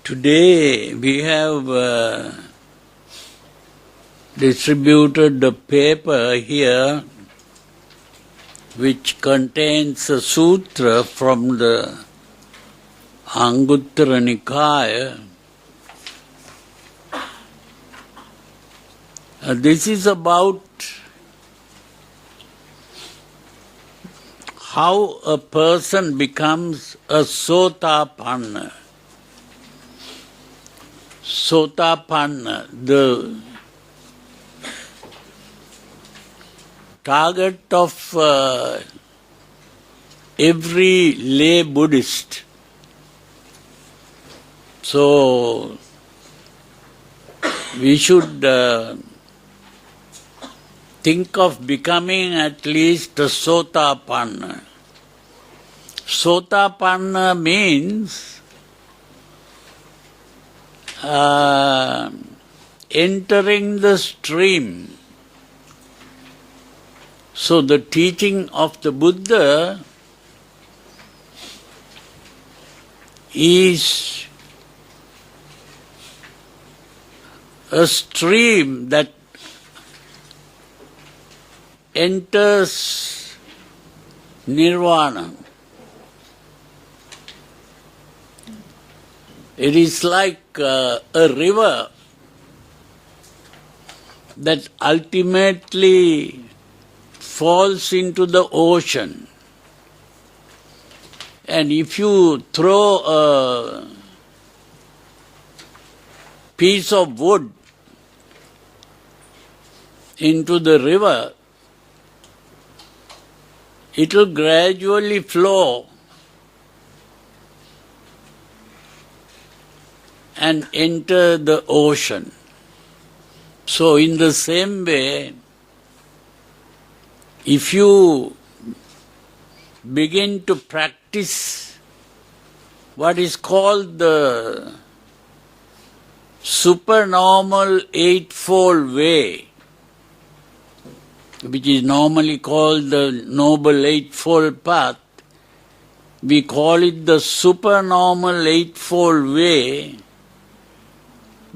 Today we have distributed the paper here which contains a sutra from the Anguttara Nikaya. This is about how a person becomes a Sotapanna. Sotapanna, the target of every lay Buddhist. So, we should think of becoming at least a Sotapanna. Sotapanna means entering the stream. So the teaching of the Buddha is a stream that enters nirvana. It is like a river that ultimately falls into the ocean. And if you throw a piece of wood into the river, it will gradually flow and enter the ocean. So in the same way, if you begin to practice what is called the supernormal eightfold way, which is normally called the Noble Eightfold Path, we call it the supernormal eightfold way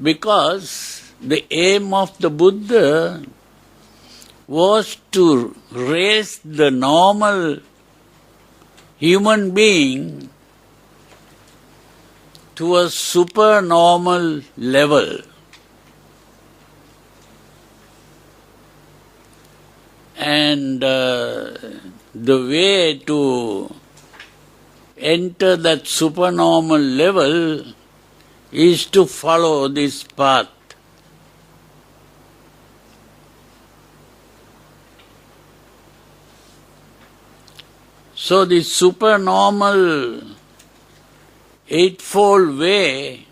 because the aim of the Buddha was to raise the normal human being to a supernormal level. And the way to enter that supernormal level is to follow this path. So the supernormal eightfold way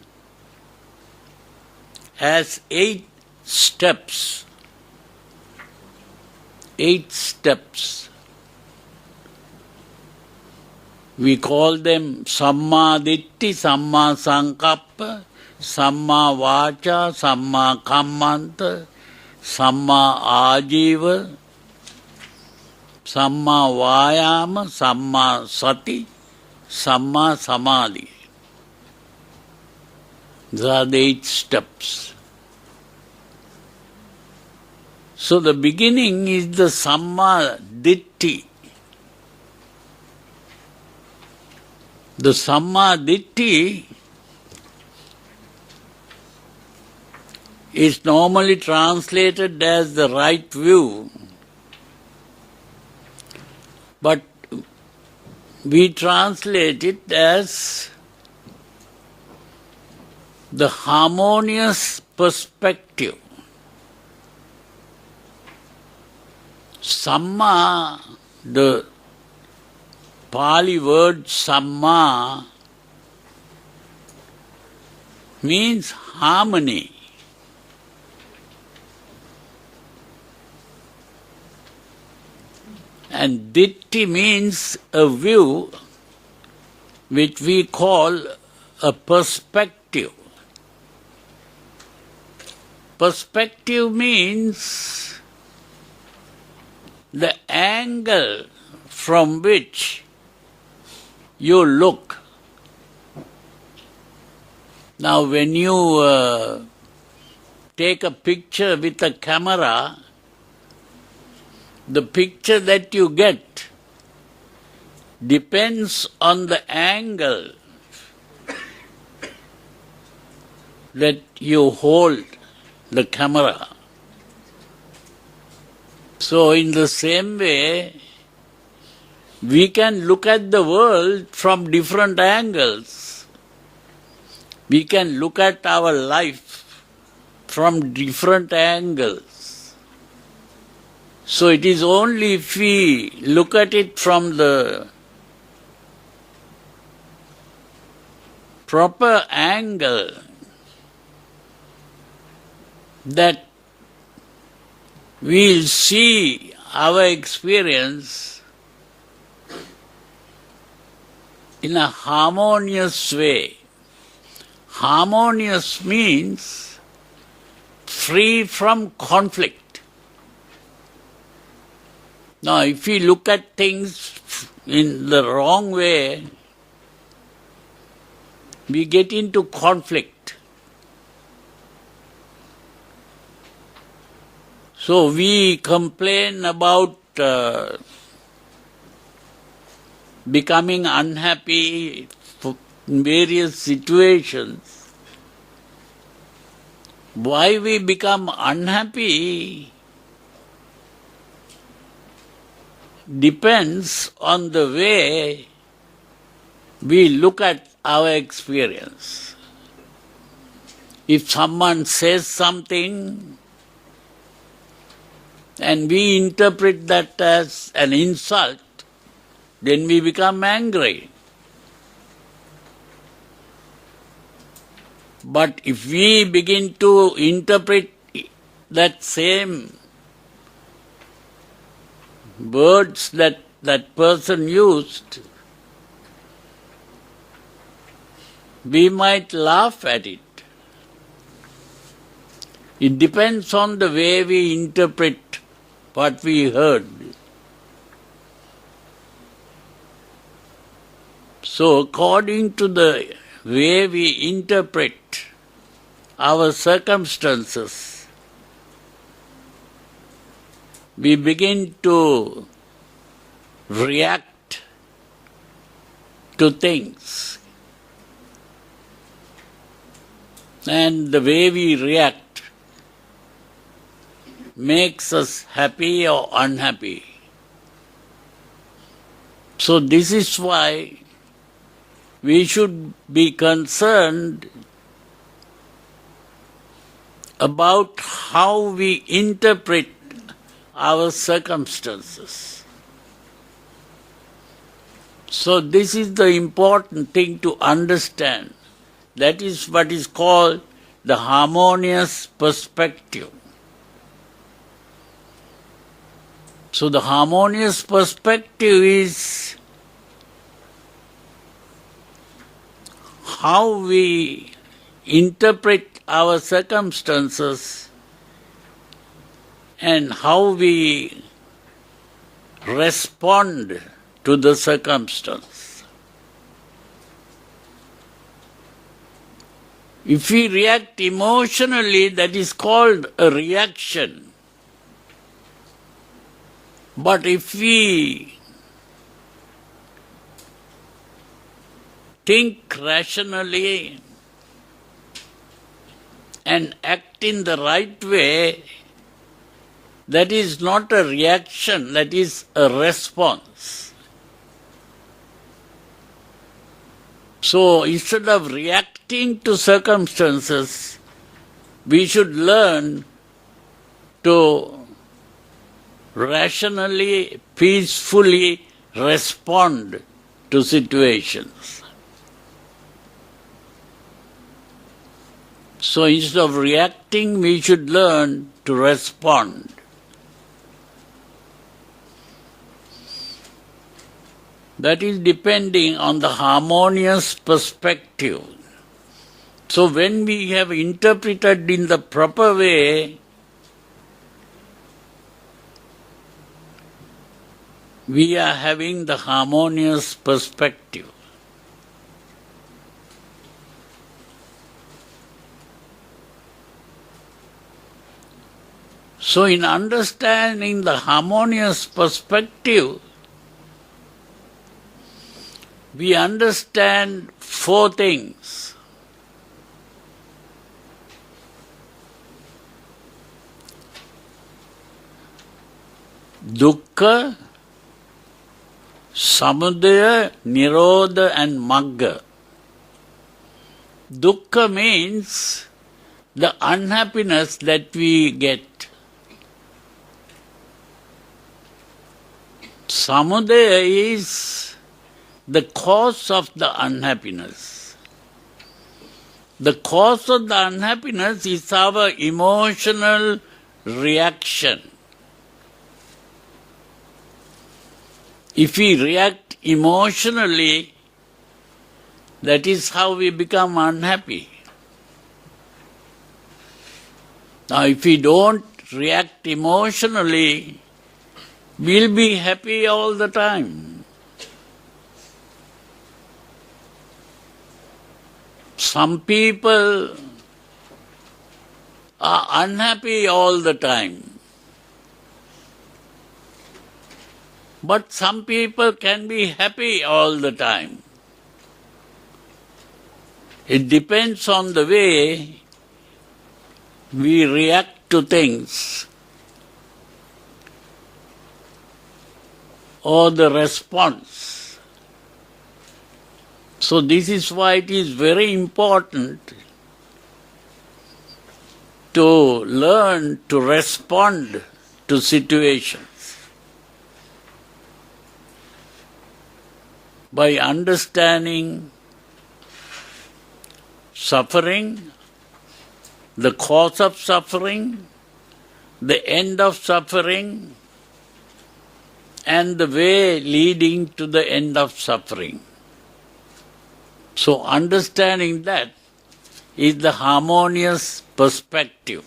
has 8 steps. 8 steps. We call them Samma Ditti, Samma Sankappa, Samma Vacha, Samma Kammanta, Samma Ajiva, Samma Vayama, Samma Sati, Samma Samadhi. These are the 8 steps. So the beginning is the Samma Ditti. The Samma Ditti is normally translated as the right view, but we translate it as the harmonious perspective. Samma, the Pali word Samma means harmony. And Ditti means a view which we call a perspective. Perspective means the angle from which you look Now when you take a picture with a camera, the picture that you get depends on the angle that you hold the camera. So in the same way, we can look at the world from different angles. We can look at our life from different angles. So it is only if we look at it from the proper angle that we'll see our experience in a harmonious way. Harmonious means free from conflict. Now, if we look at things in the wrong way, we get into conflict. So we complain about becoming unhappy in various situations. Why we become unhappy depends on the way we look at our experience. If someone says something and we interpret that as an insult, then we become angry. But if we begin to interpret that same words that that person used, we might laugh at it. It depends on the way we interpret what we heard. So according to the way we interpret our circumstances, we begin to react to things. And the way we react makes us happy or unhappy. So this is why we should be concerned about how we interpret our circumstances. So this is the important thing to understand. That is what is called the harmonious perspective. So the harmonious perspective is how we interpret our circumstances and how we respond to the circumstance. If we react emotionally, that is called a reaction. But if we think rationally and act in the right way, that is not a reaction, that is a response. So instead of reacting to circumstances, we should learn to rationally, peacefully respond to situations. So instead of reacting, we should learn to respond. That is depending on the harmonious perspective. So when we have interpreted in the proper way, we are having the harmonious perspective. So in understanding the harmonious perspective, we understand four things. Dukkha, Samudaya, Nirodha and Magga. Dukkha means the unhappiness that we get. Samudaya is the cause of the unhappiness. The cause of the unhappiness is our emotional reaction. If we react emotionally, that is how we become unhappy. Now, if we don't react emotionally, we'll be happy all the time. Some people are unhappy all the time. But some people can be happy all the time. It depends on the way we react to things or the response. So this is why it is very important to learn to respond to situations. By understanding suffering, the cause of suffering, the end of suffering, and the way leading to the end of suffering. So understanding that is the harmonious perspective.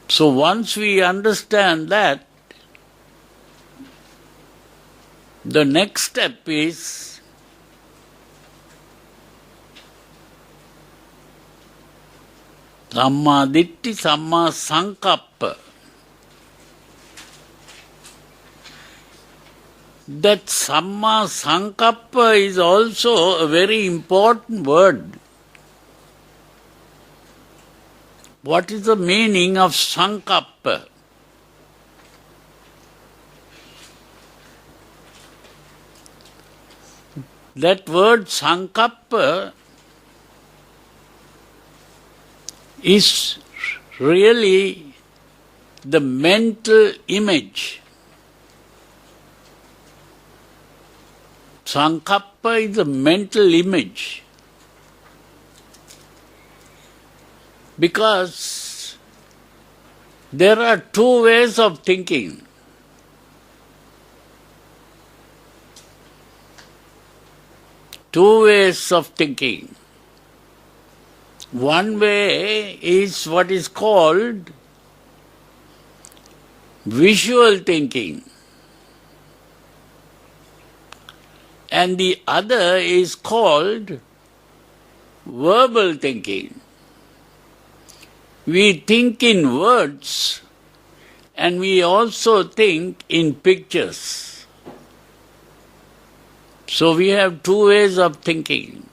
So once we understand that, the next step is Samma Ditti, Samma Sankappa. That Samma Sankappa is also a very important word. What is the meaning of Sankappa? That word Sankappa is really the mental image. Sankappa is a mental image. Because there are two ways of thinking. Two ways of thinking. One way is what is called visual thinking, and the other is called verbal thinking. We think in words and we also think in pictures. So we have two ways of thinking.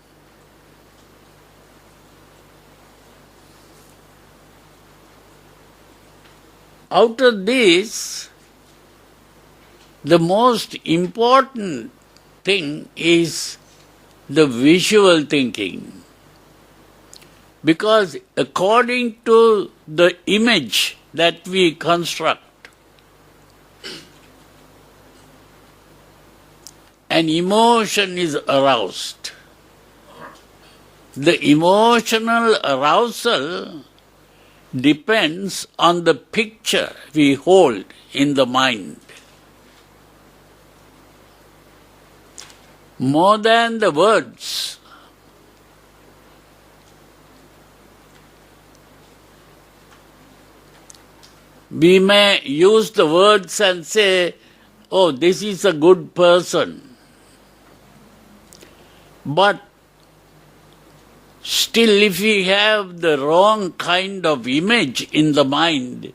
Out of this, the most important thing is the visual thinking. Because according to the image that we construct, an emotion is aroused. The emotional arousal depends on the picture we hold in the mind. More than the words. We may use the words and say, oh, this is a good person. But Still, if we have the wrong kind of image in the mind,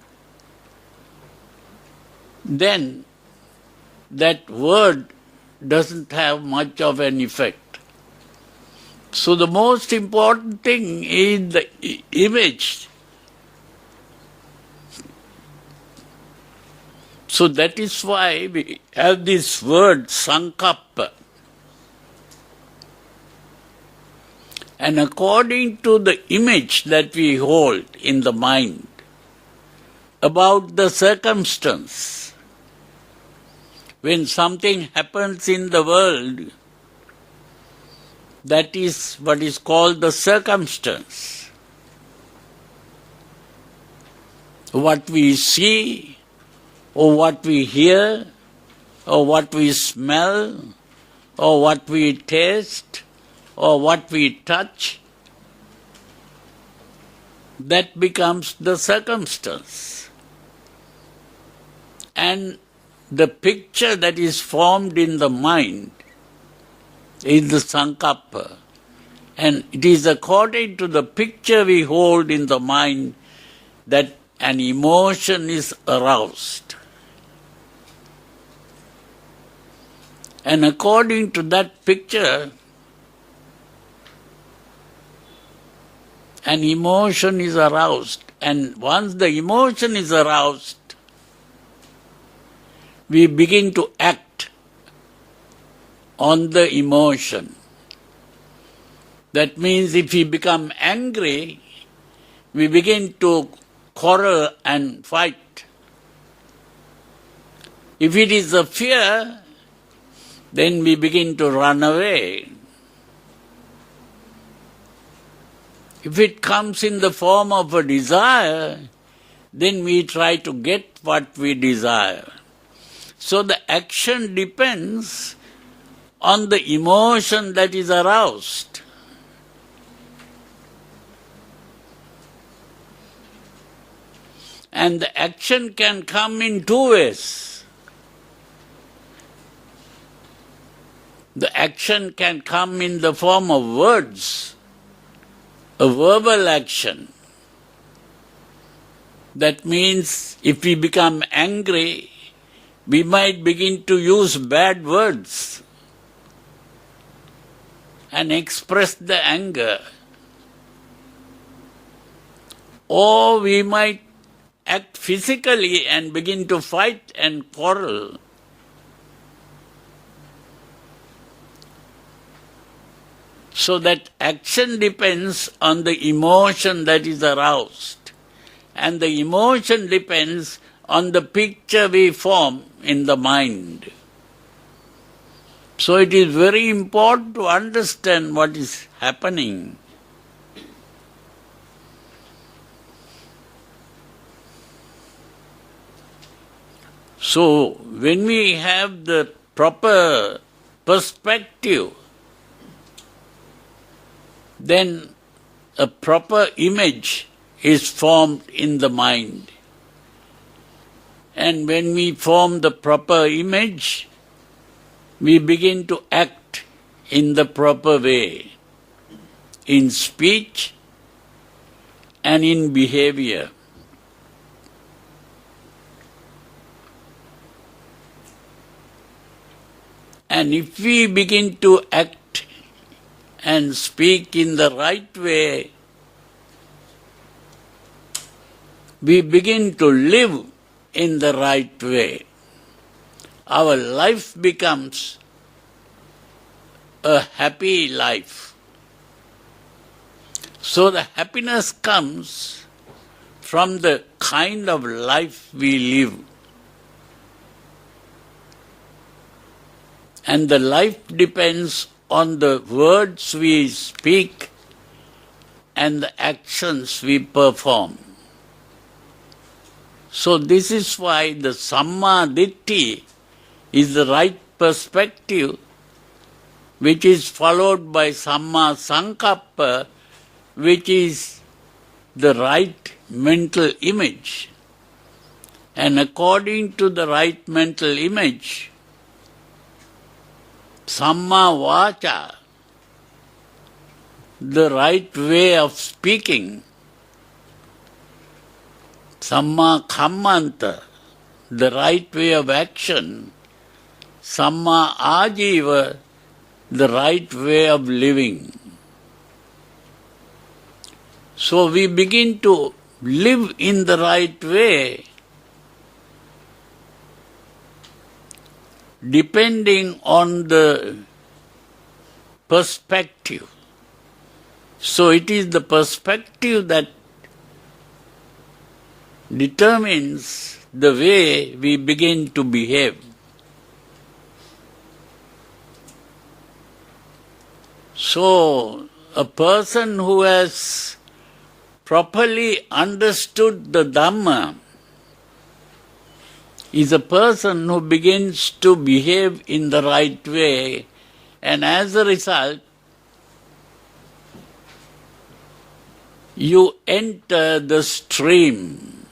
then that word doesn't have much of an effect. So the most important thing is the image. So that is why we have this word sankappa. And according to the image that we hold in the mind about the circumstance, when something happens in the world, that is what is called the circumstance. What we see, or what we hear, or what we smell, or what we taste, or what we touch, that becomes the circumstance. And the picture that is formed in the mind is the sankappa. And it is according to the picture we hold in the mind that an emotion is aroused. And according to that picture, an emotion is aroused. And once the emotion is aroused, we begin to act on the emotion. That means if we become angry, we begin to quarrel and fight. If it is a fear, then we begin to run away. If it comes in the form of a desire, then we try to get what we desire. So the action depends on the emotion that is aroused. And the action can come in two ways. The action can come in the form of words, a verbal action. That means if we become angry, we might begin to use bad words and express the anger. Or we might act physically and begin to fight and quarrel. So that action depends on the emotion that is aroused. And the emotion depends on the picture we form in the mind. So it is very important to understand what is happening. So when we have the proper perspective, then a proper image is formed in the mind. And when we form the proper image, we begin to act in the proper way, in speech and in behavior. And if we begin to act and speak in the right way, we begin to live in the right way. Our life becomes a happy life. So the happiness comes from the kind of life we live. And the life depends on the words we speak and the actions we perform. So this is why the Samma Ditti is the right perspective, which is followed by Samma Sankappa, which is the right mental image. And according to the right mental image, Samma Vacha the right way of speaking. Samma kammanta, the right way of action. Samma ajiva, the right way of living. So we begin to live in the right way, depending on the perspective. So it is the perspective that determines the way we begin to behave. So a person who has properly understood the Dhamma is a person who begins to behave in the right way, and as a result, you enter the stream.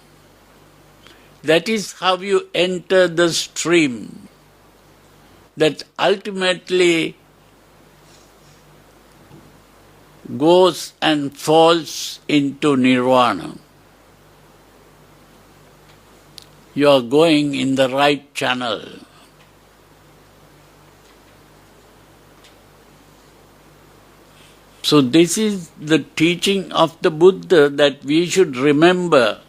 That is how you enter the stream that ultimately goes and falls into nirvana. You are going in the right channel. So this is the teaching of the Buddha that we should remember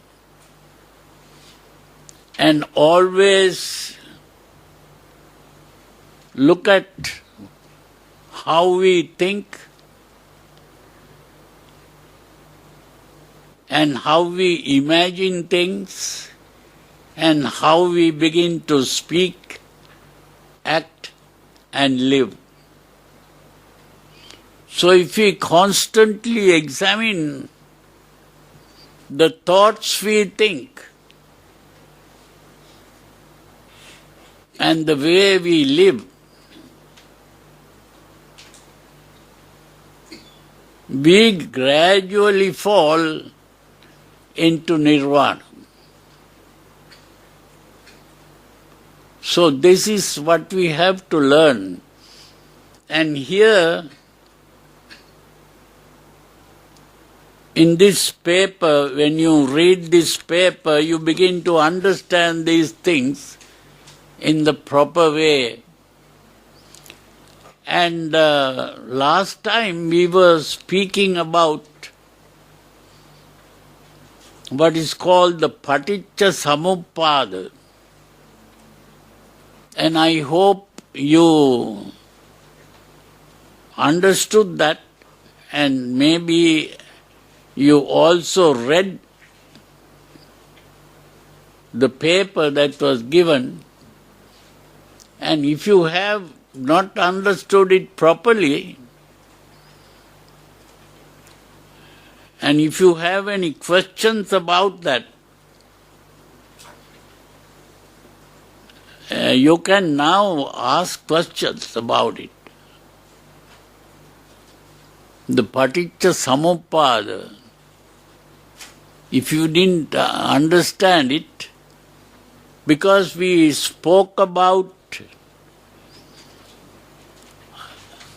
and always look at how we think and how we imagine things and how we begin to speak, act and live. So if we constantly examine the thoughts we think and the way we live, we gradually fall into nirvana. So this is what we have to learn. And here, in this paper, when you read this paper, you begin to understand these things in the proper way. And last time we were speaking about what is called the Paticca Samuppada. And I hope you understood that, and maybe you also read the paper that was given. And if you have not understood it properly, and if you have any questions about that, you can now ask questions about it. The Paticca Samuppada, if you didn't understand it, because we spoke about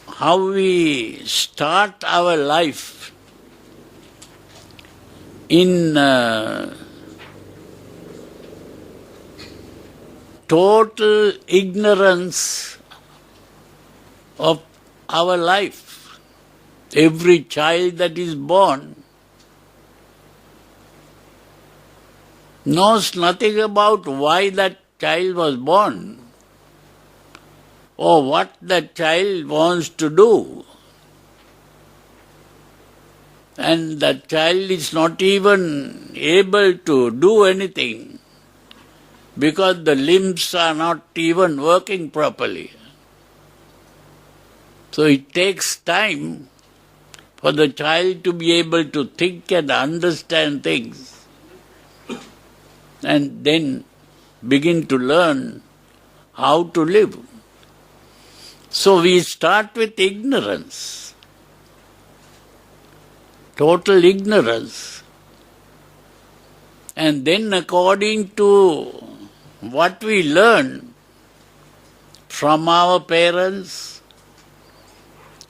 how we start our life in total ignorance of our life. Every child that is born knows nothing about why that child was born or what that child wants to do. And that child is not even able to do anything because the limbs are not even working properly. So it takes time for the child to be able to think and understand things and then begin to learn how to live. So we start with ignorance, total ignorance, and then according to what we learn from our parents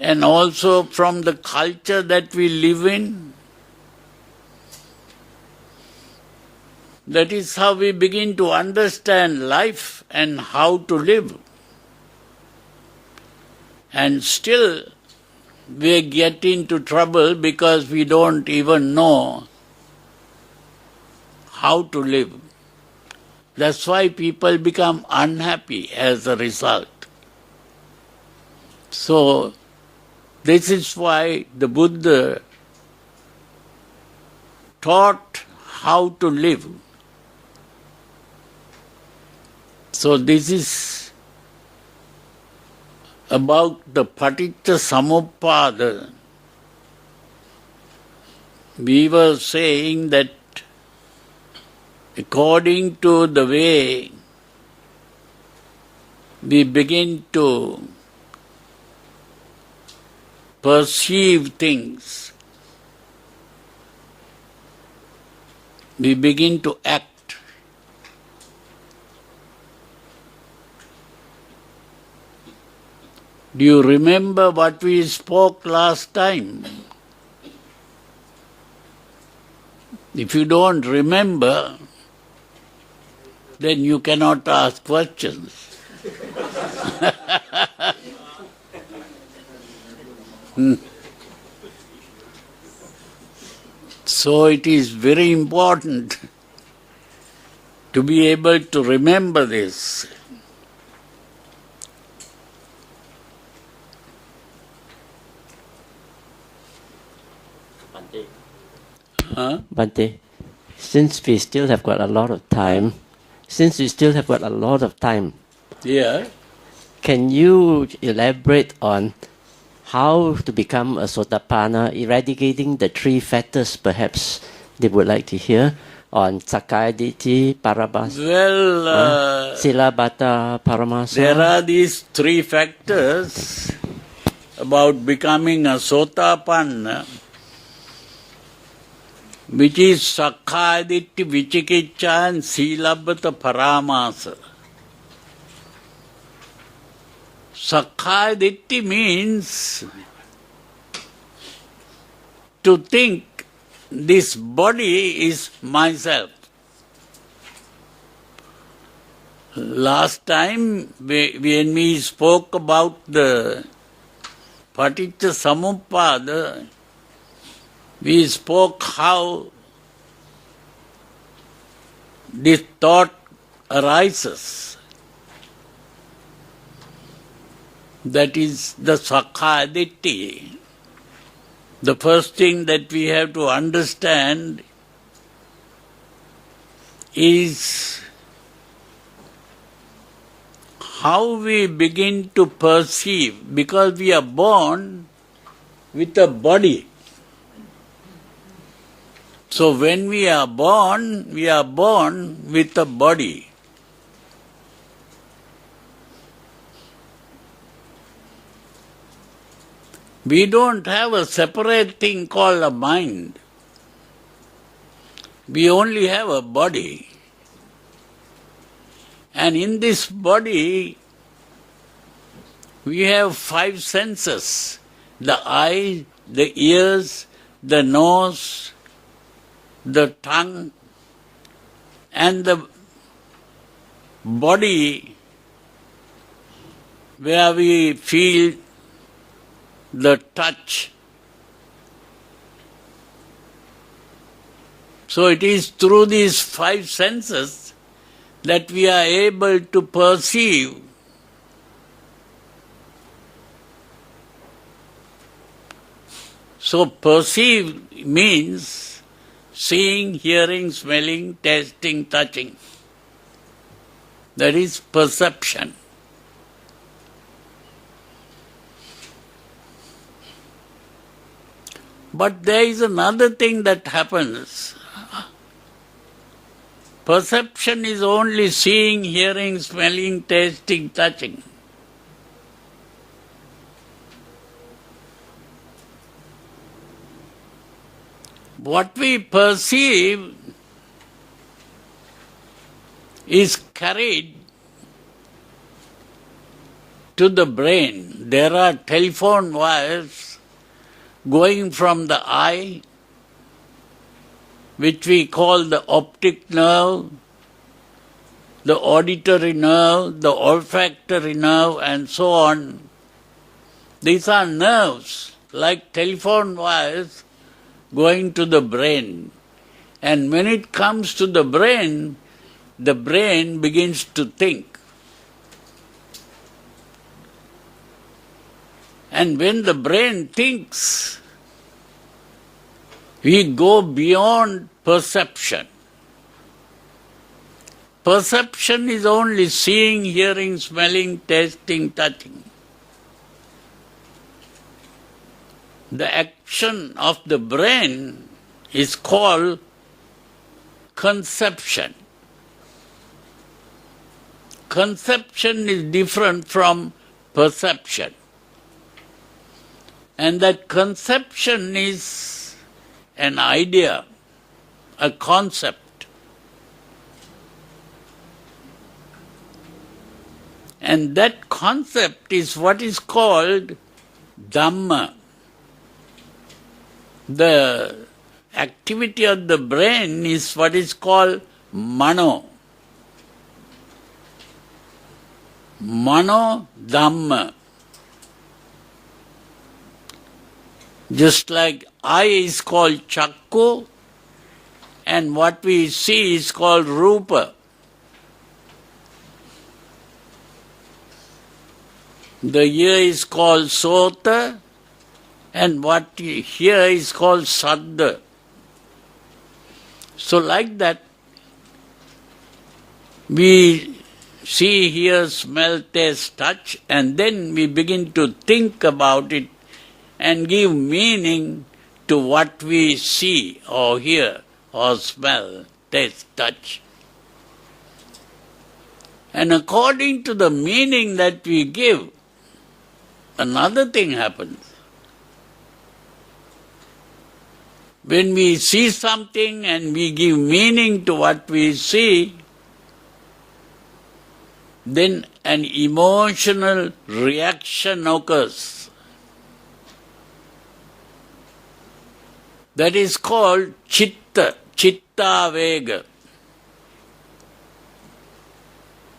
and also from the culture that we live in. That is how we begin to understand life and how to live. And still we get into trouble because we don't even know how to live. That's why people become unhappy as a result. So, this is why the Buddha taught how to live. So, this is about the Paticca Samuppada. We were saying that according to the way we begin to perceive things, we begin to act. Do you remember what we spoke last time? If you don't remember, then you cannot ask questions. So it is very important to be able to remember this. Bhante, since we still have got a lot of time, Yeah. can you elaborate on how to become a Sotapanna, eradicating the three factors perhaps they would like to hear on Sakkaya Ditthi, Parabhasa, Well, Silabhata, Paramasa? there are these three factors about becoming a Sotapanna, which is Sakkaya Ditthi, Vicikiccha and Silabhata Paramasa. Sakkaya Ditthi means to think this body is myself. Last time when we spoke about the Paticca Samuppada, we spoke how this thought arises. That is the Sakkaya Ditthi. The first thing that we have to understand is how we begin to perceive, because we are born with a body. So when we are born with a body. We don't have a separate thing called a mind. We only have a body. And in this body, we have five senses: the eye, the ears, the nose, the tongue, and the body where we feel the touch. So it is through these five senses that we are able to perceive. So perceive means seeing, hearing, smelling, tasting, touching. That is perception. But there is another thing that happens. Perception is only seeing, hearing, smelling, tasting, touching. What we perceive is carried to the brain. There are telephone wires going from the eye, which we call the optic nerve, the auditory nerve, the olfactory nerve, and so on. These are nerves, like telephone wires, going to the brain. And when it comes to the brain begins to think. And when the brain thinks, we go beyond perception. Perception is only seeing, hearing, smelling, tasting, touching. The action of the brain is called conception. Conception is different from perception. And that conception is an idea, a concept. And that concept is what is called Dhamma. The activity of the brain is what is called Mano. Mano Dhamma. Just like eye is called Chakku and what we see is called Rupa. The ear is called Sota and what you hear is called Saddha. So like that, we see, hear, smell, taste, touch, and then we begin to think about it and give meaning to what we see or hear or smell, taste, touch. And according to the meaning that we give, another thing happens. When we see something and we give meaning to what we see, then an emotional reaction occurs. That is called chitta, chitta vega.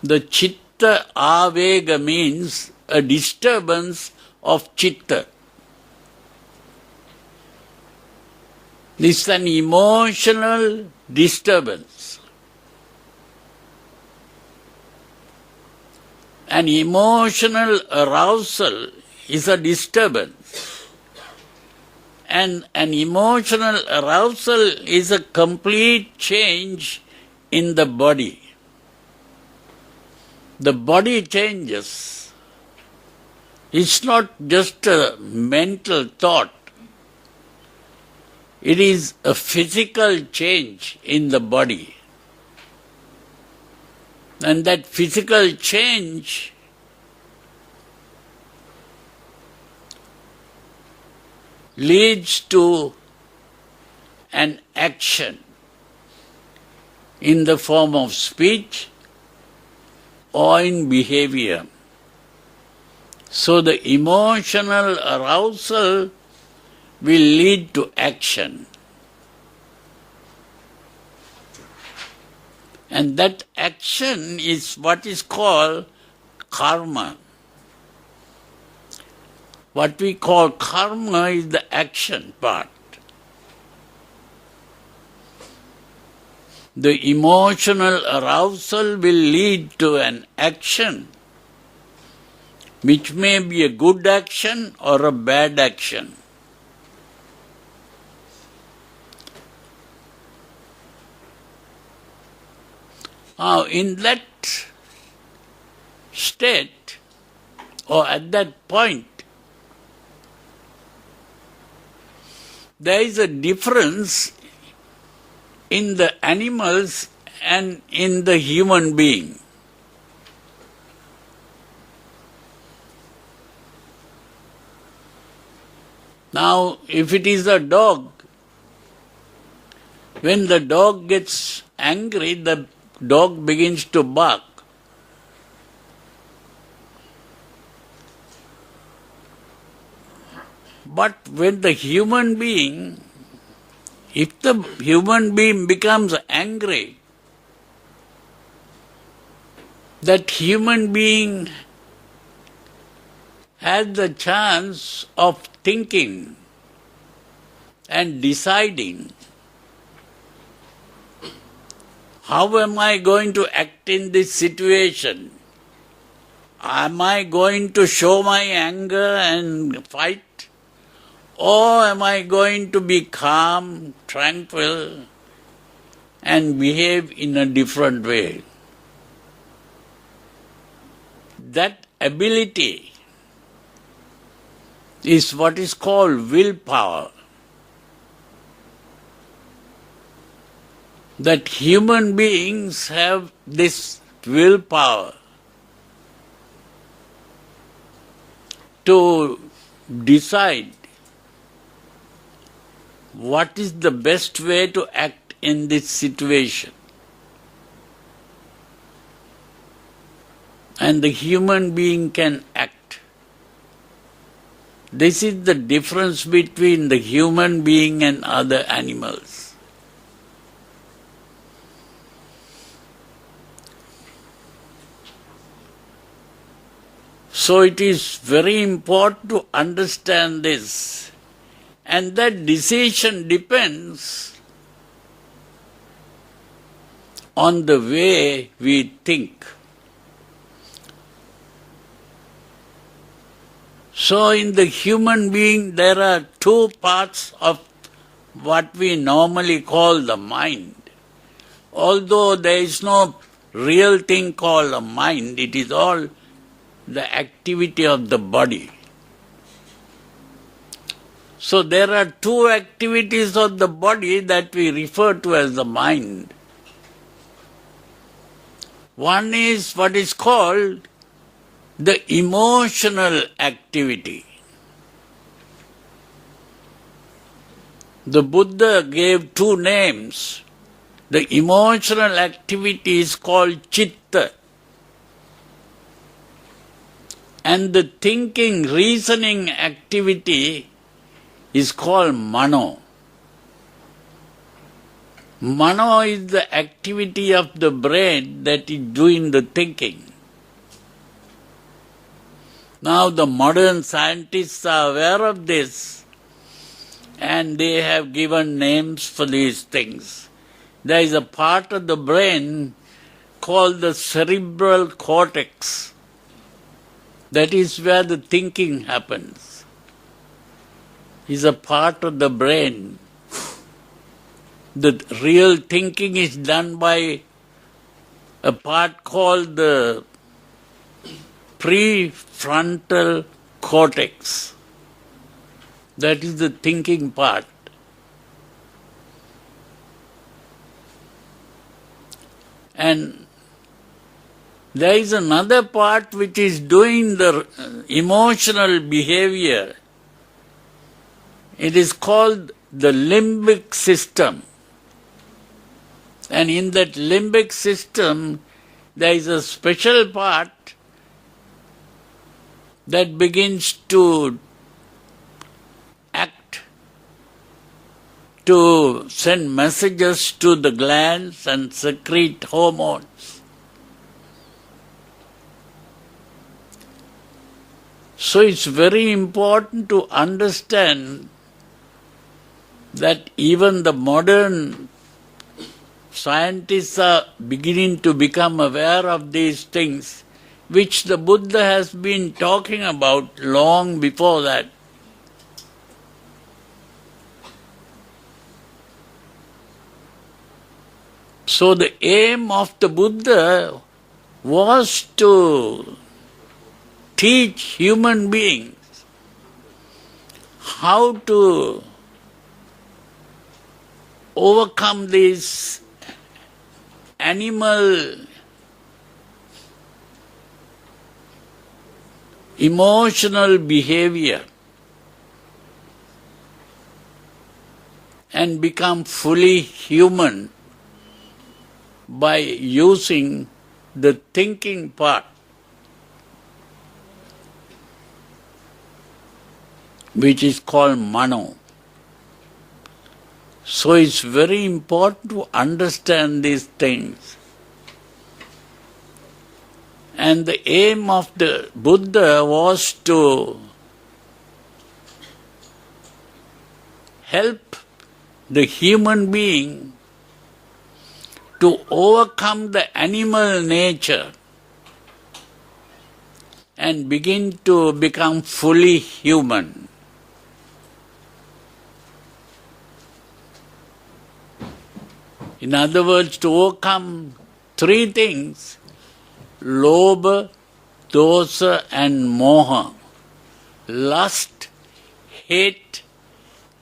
The chitta avega means a disturbance of chitta. This is an emotional disturbance. An emotional arousal is a disturbance. And an emotional arousal is a complete change in the body. The body changes. It's not just a mental thought. It is a physical change in the body. And that physical change leads to an action in the form of speech or in behavior. So the emotional arousal will lead to action. And that action is what is called karma. What we call karma is the action part. The emotional arousal will lead to an action, which may be a good action or a bad action. Now, in that state, or at that point, there is a difference in the animals and in the human being. Now, if it is a dog, when the dog gets angry, the dog begins to bark. But when the human being, if the human being becomes angry, that human being has the chance of thinking and deciding, how am I going to act in this situation? Am I going to show my anger and fight? Or am I going to be calm, tranquil, and behave in a different way? That ability is what is called willpower. That human beings have this willpower to decide what is the best way to act in this situation. And the human being can act. This is the difference between the human being and other animals. So it is very important to understand this. And that decision depends on the way we think. So in the human being there are two parts of what we normally call the mind. Although there is no real thing called a mind, it is all the activity of the body. So there are two activities of the body that we refer to as the mind. One is what is called the emotional activity. The Buddha gave two names. The emotional activity is called chitta, and the thinking, reasoning activity is called mano. Mano is the activity of the brain that is doing the thinking. Now the modern scientists are aware of this and they have given names for these things. There is a part of the brain called the cerebral cortex. That is where the thinking happens. Is a part of the brain. The real thinking is done by a part called the prefrontal cortex. That is the thinking part. And there is another part which is doing the emotional behavior. It is called the limbic system. And in that limbic system, there is a special part that begins to act, to send messages to the glands and secrete hormones. So it's very important to understand that even the modern scientists are beginning to become aware of these things, which the Buddha has been talking about long before that. So the aim of the Buddha was to teach human beings how to overcome this animal emotional behavior and become fully human by using the thinking part. which is called Mano. So it's very important to understand these things. And the aim of the Buddha was to help the human being to overcome the animal nature and begin to become fully human. In other words, to overcome three things: Lobha, Dosa and Moha. Lust, hate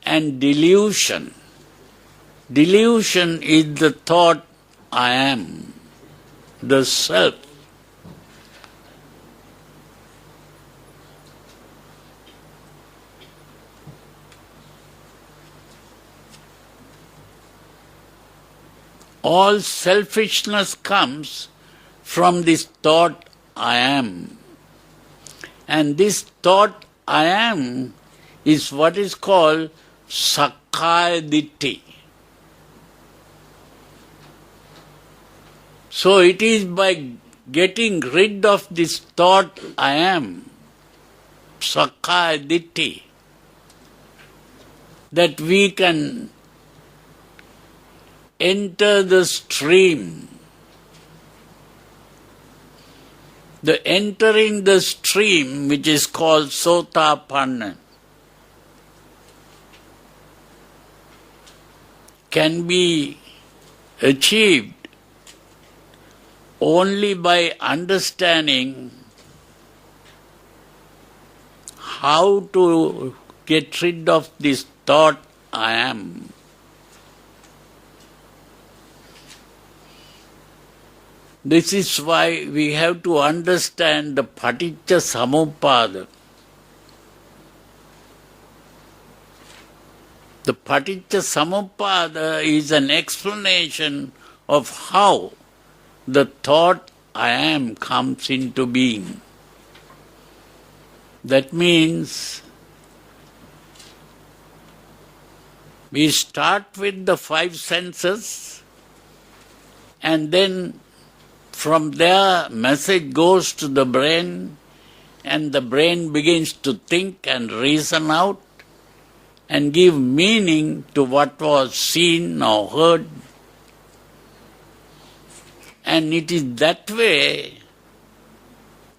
and delusion. Delusion is the thought I am, the self. All selfishness comes from this thought I am. And this thought I am is what is called Sakkaya Ditthi. So it is by getting rid of this thought I am, Sakkaya Ditthi, that we can enter the stream. The entering the stream, which is called Sotapanna, can be achieved only by understanding how to get rid of this thought I am. This is why we have to understand the Paticca Samuppada. The Paticca Samuppada is an explanation of how the thought I am comes into being. That means we start with the five senses, and then from there message goes to the brain, and the brain begins to think and reason out and give meaning to what was seen or heard. And it is that way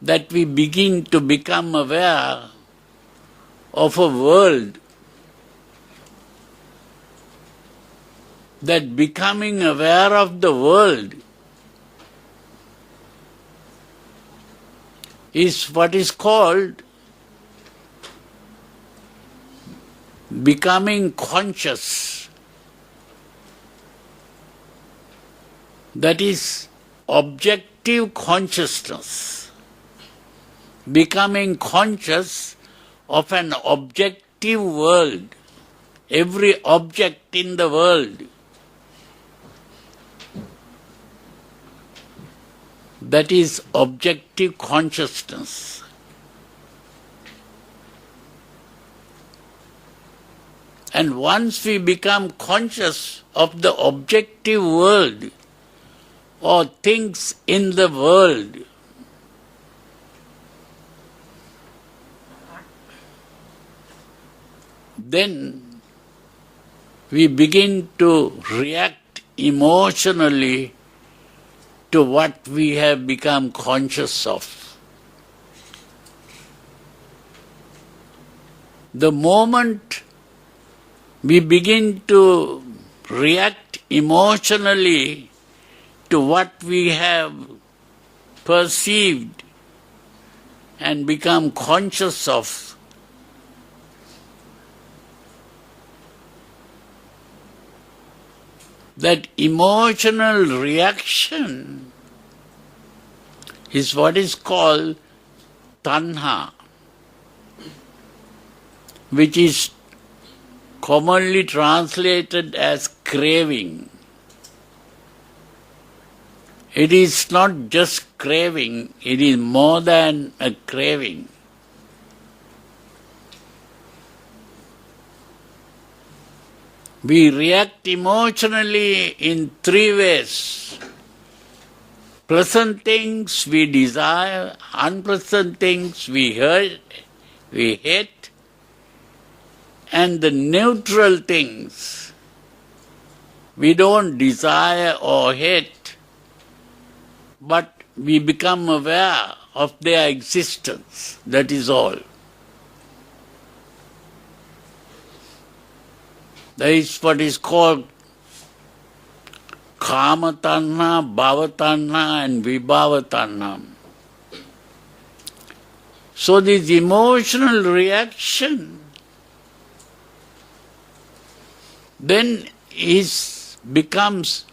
that we begin to become aware of a world. That becoming aware of the world is what is called becoming conscious. That is objective consciousness. Becoming conscious of an objective world. Every object in the world. That is objective consciousness. And once we become conscious of the objective world or things in the world, then we begin to react emotionally to what we have become conscious of. The moment we begin to react emotionally to what we have perceived and become conscious of, that emotional reaction is what is called tanha, which is commonly translated as craving. It is not just craving, it is more than a craving. We react emotionally in three ways. Pleasant things we desire, unpleasant things we hate, and the neutral things we don't desire or hate, but we become aware of their existence. That is all. That is what is called Kama Tanha, Bhava Tanha and Vibhava Tanha. So this emotional reaction then becomes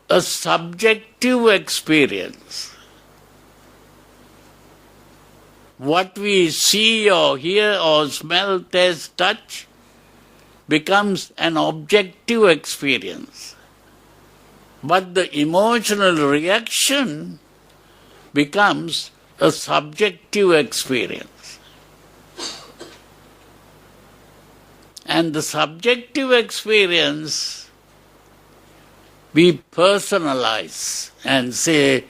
a subjective experience. What we see or hear or smell, taste, touch becomes an objective experience. But the emotional reaction becomes a subjective experience. And the subjective experience we personalize and say,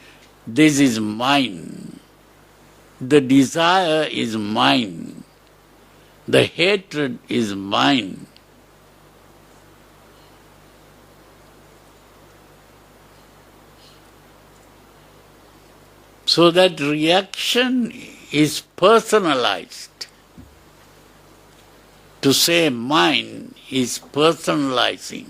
this is mine. The desire is mine. The hatred is mine. So that reaction is personalized. To say mine is personalizing.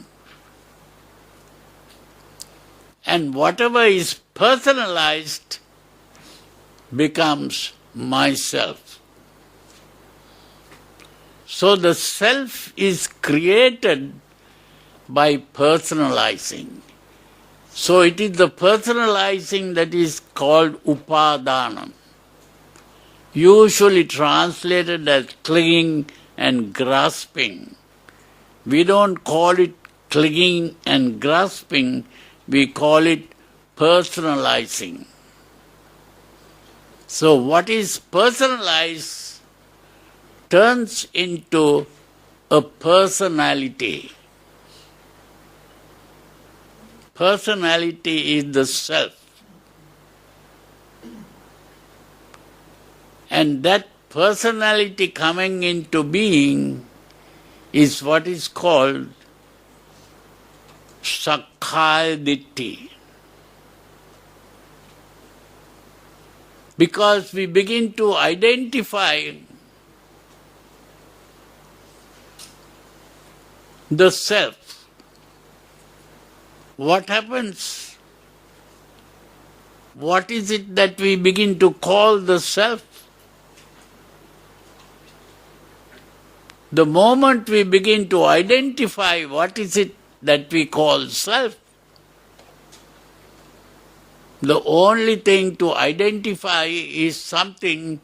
And whatever is personalized becomes myself. So the self is created by personalizing. So it is the personalizing that is called upadana, usually translated as clinging and grasping. We don't call it clinging and grasping, we call it personalizing. So what is personalized turns into a personality. Personality is the self. And that personality coming into being is what is called Sakkaya Ditthi. Because we begin to identify the self. What happens? What is it that we begin to call the self? The moment we begin to identify what is it that we call self, the only thing to identify is something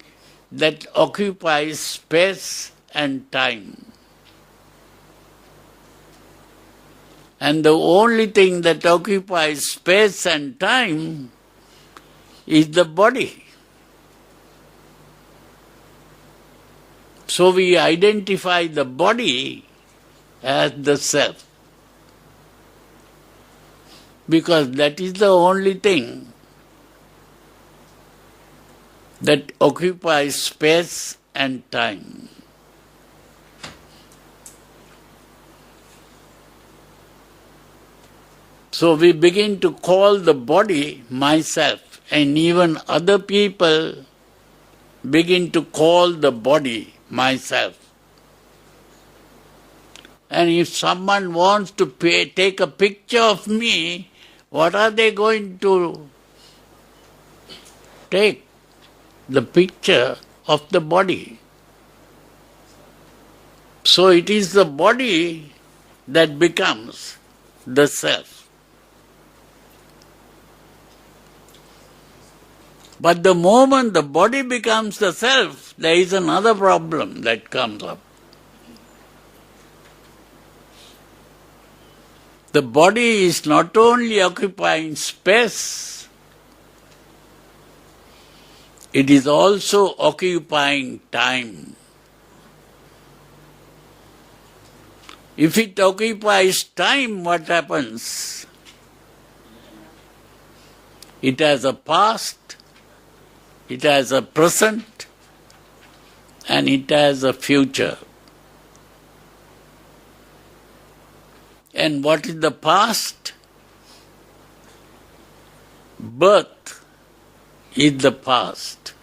that occupies space and time. And the only thing that occupies space and time is the body. So we identify the body as the self. Because that is the only thing that occupies space and time. So we begin to call the body myself, and even other people begin to call the body myself. And if someone wants to take a picture of me, what are they going to take? The picture of the body. So it is the body that becomes the self. But the moment the body becomes the self, there is another problem that comes up. The body is not only occupying space, it is also occupying time. If it occupies time, what happens? It has a past, it has a present, and it has a future. And what is the past? Birth is the past.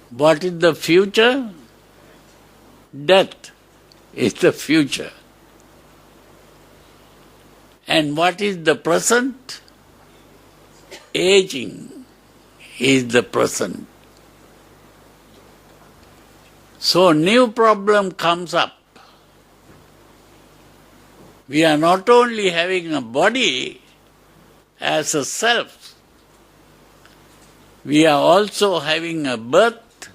What is the future? Death is the future. And what is the present? Aging is the present. So new problem comes up. We are not only having a body as a self, we are also having a birth,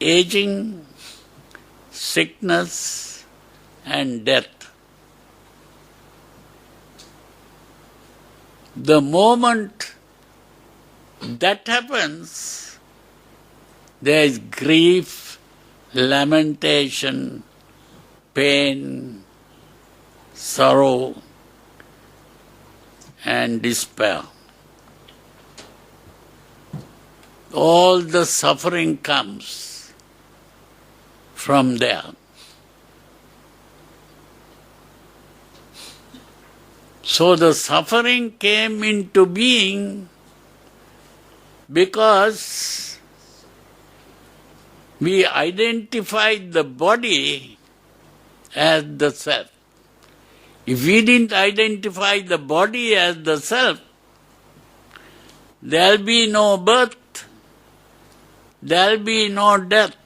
aging, sickness, and death. The moment that happens, there is grief, lamentation, pain, sorrow, and despair. All the suffering comes from there. So the suffering came into being because we identified the body as the self. If we didn't identify the body as the self, there'll be no birth, there'll be no death.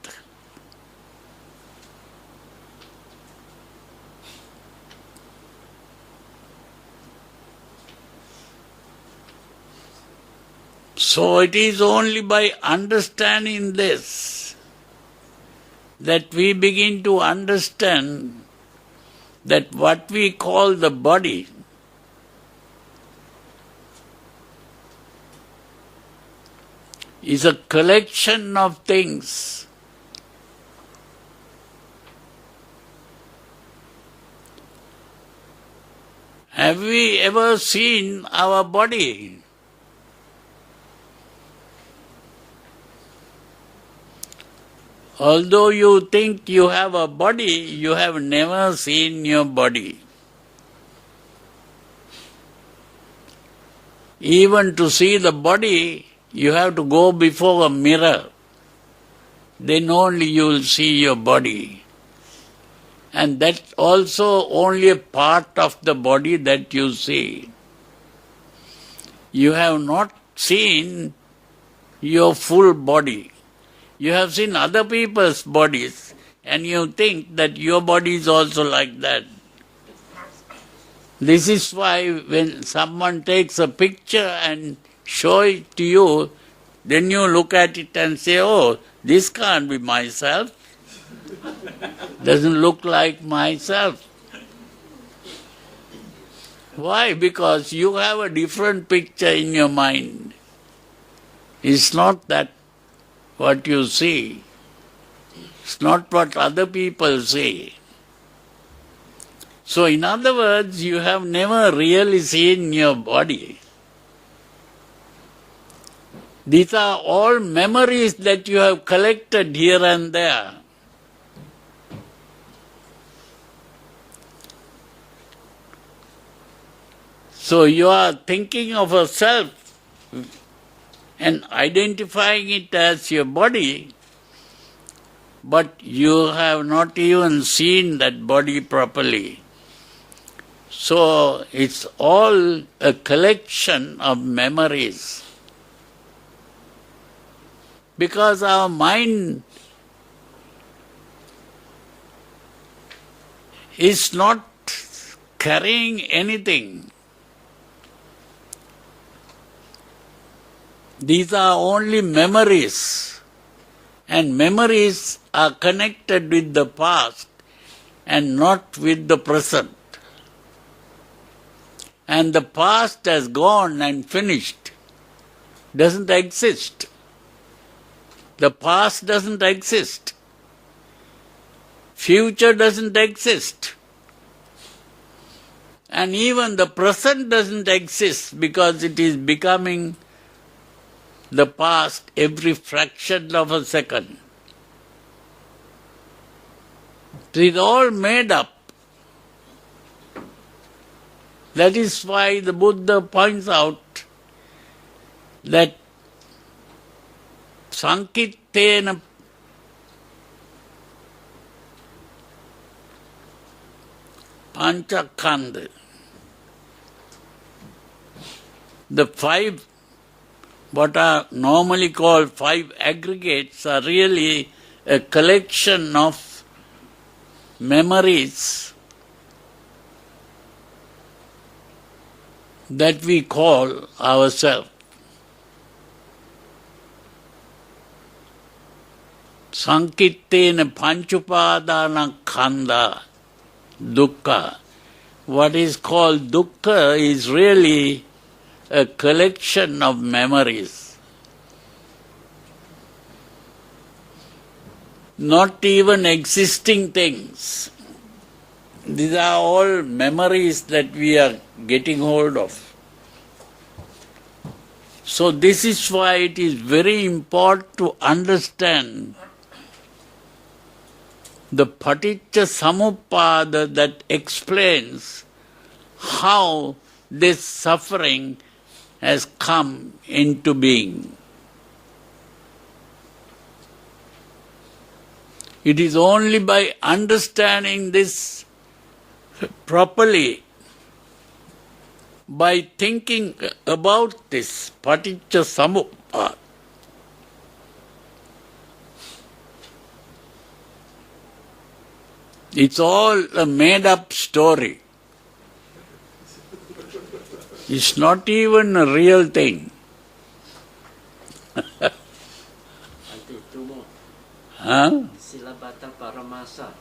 So it is only by understanding this that we begin to understand that what we call the body is a collection of things. Have we ever seen our body? Although you think you have a body, you have never seen your body. Even to see the body, you have to go before a mirror. Then only you will see your body. And that's also only a part of the body that you see. You have not seen your full body. You have seen other people's bodies and you think that your body is also like that. This is why when someone takes a picture and show it to you, then you look at it and say, oh, this can't be myself. Doesn't look like myself. Why? Because you have a different picture in your mind. It's not that what you see. It's not what other people say. So in other words, you have never really seen your body. These are all memories that you have collected here and there. So you are thinking of a self and identifying it as your body, but you have not even seen that body properly. So it's all a collection of memories. Because our mind is not carrying anything. These are only memories, and memories are connected with the past and not with the present. And the past has gone and finished, doesn't exist. The past doesn't exist. future doesn't exist. And even the present doesn't exist because it is becoming the past every fraction of a second. It is all made up. That is why the Buddha points out that Sankittena Panchakanda. The five, what are normally called five aggregates, are really a collection of memories that we call ourselves. Sankittena Panchupadana Khanda Dukkha. What is called dukkha is really a collection of memories. Not even existing things. These are all memories that we are getting hold of. So this is why it is very important to understand the Paticca Samuppada that explains how this suffering has come into being. It is only by understanding this properly, by thinking about this Paticca Samuppada, it's all a made-up story. It's not even a real thing. Two more. Huh? Silabhata Paramasa.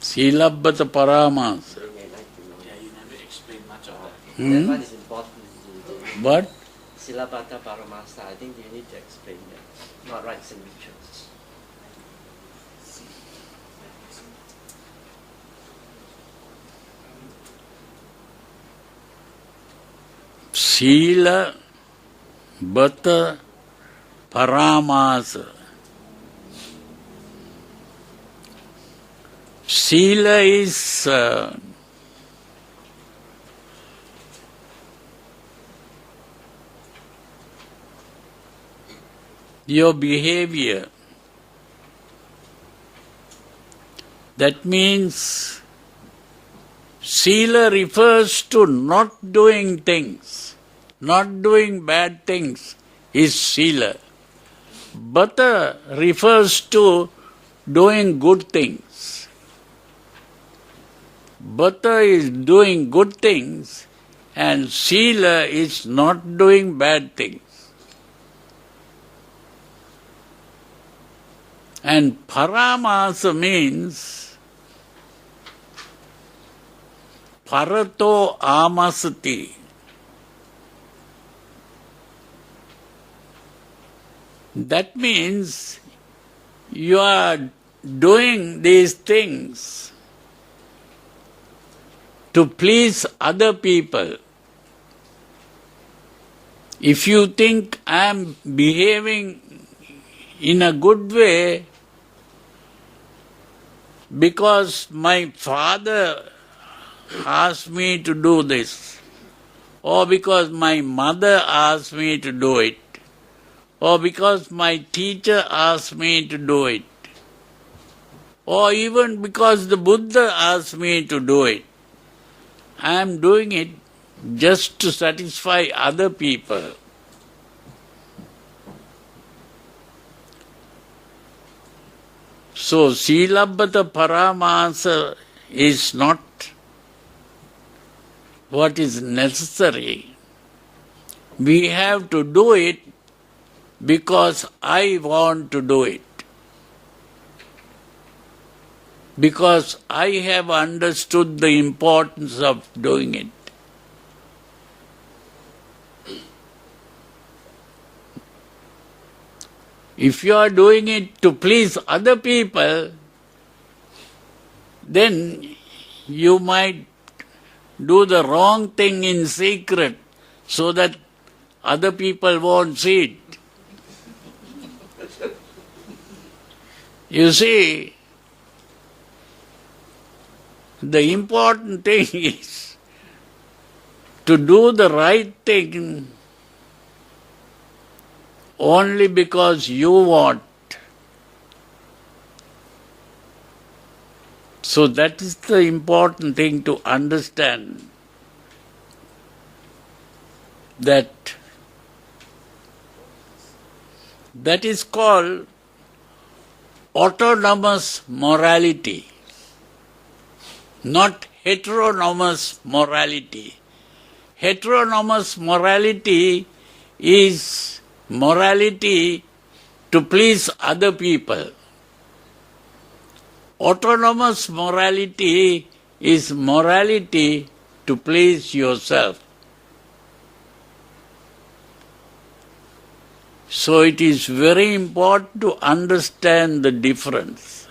Silabbata Paramasa. They may like to know. Yeah, you never explained much of that. That one is important. What? Silabhata Paramasa. I think you need to explain that. Not rites and rituals. Sila Bata Paramasa. Sila is your behavior. That means Sila refers to not doing things, not doing bad things is Sila. Bata refers to doing good things. Bata is doing good things and Sila is not doing bad things. And Paramasa means Parato Amasati. That means you are doing these things to please other people. If you think I am behaving in a good way because my father asked me to do this, or because my mother asked me to do it, or because my teacher asked me to do it, or even because the Buddha asked me to do it, I am doing it just to satisfy other people. So, Silabbata Paramasa is not what is necessary. We have to do it because I want to do it. Because I have understood the importance of doing it. If you are doing it to please other people, then you might do the wrong thing in secret so that other people won't see it. You see, the important thing is to do the right thing only because you want. So that is the important thing to understand, that is called autonomous morality, not heteronomous morality. Heteronomous morality is morality to please other people. Autonomous morality is morality to please yourself. So it is very important to understand the difference.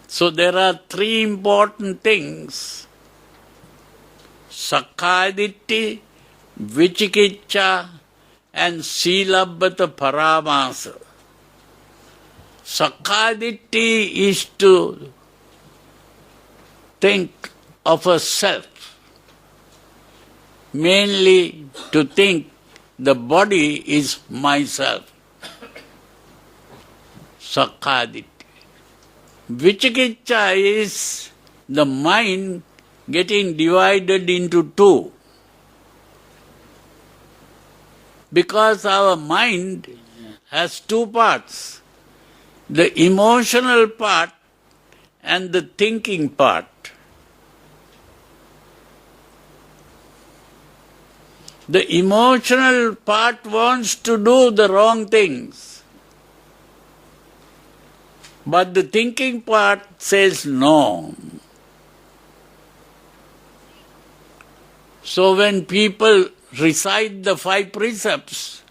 So there are three important things: Sakkaya-ditthi, Vicikiccha, and Silabbata Paramasa. Sakkaya-ditthi is to think of a self, mainly to think the body is myself. Sakkaya-ditthi. Vicikiccha is the mind getting divided into two. Because our mind has two parts, the emotional part and the thinking part. The emotional part wants to do the wrong things, but the thinking part says no. So when people recite the 5 precepts,